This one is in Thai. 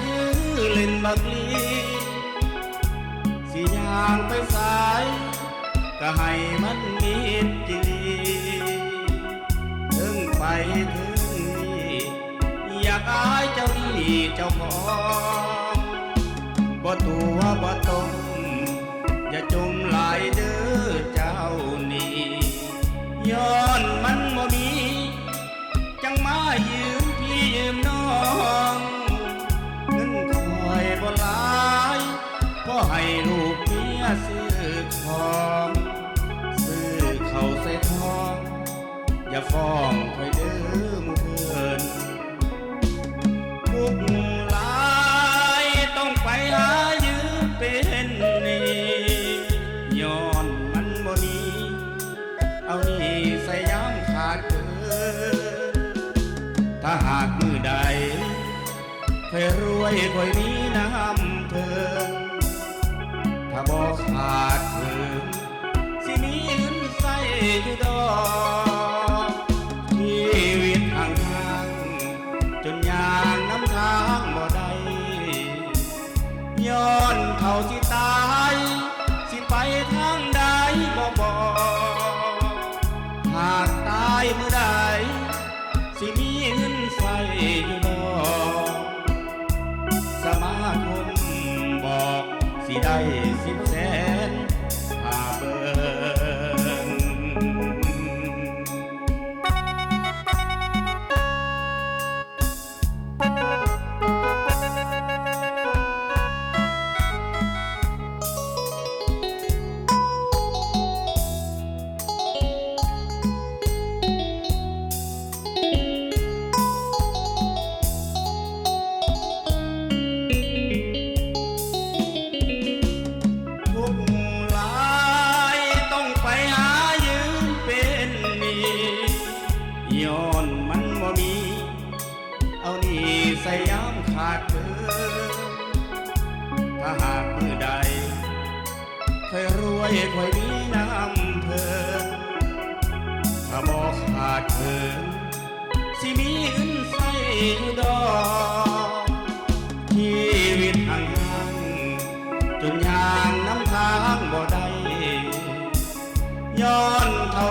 คือเล่นบักลีสิย่างไปสายก็ให้มันมีจิลีถึงไปถึงนี่อยากอายเจ้านี่เจ้าของบ่ตัวบ่ตนอย่าจมหลายเด้อเจ้านี่ย้อนมันบ่มีจังมายืมพี่ยืมน้องเงินคอยบ่หลายก็ให้ลูกเมียซื้อของซื้อเข้าใส่ทองอย่าฟ้องคอยเด้อหมู่เพื่อนทุกหลายต้องไปหายืมเป็นหนี้ย้อนมันบ่มีเอานี่ใส่ย้ำขาดเกินถ้าหากมือใดเคยรวยคอยมีน้ำเพิ่มถ้าบอกขาดเพิ่มสิมีเงินใส่อยู่ดอกชีวิตห่างทางจนยางน้ำทางบ่ได้ย้อนเขาสิตายสิไปทางใดบ่บอกหากตายเมื่อใดสิมีเงินใส่อยู่ดอกสมาคมบอกสิได้1000,000หาเบิ่งย้อนมันบ่มีเอานี่ใส่ย้ำขาดเกินถ้าหากมือใดเคยรวยคอยมีน้ำเพิ่มถ้าบอกขาดเกินสิมีเงินใส่อยู่ดอกชีวิตห่างทางจนยางน้ำทางบ่ได้ย้อนเท่า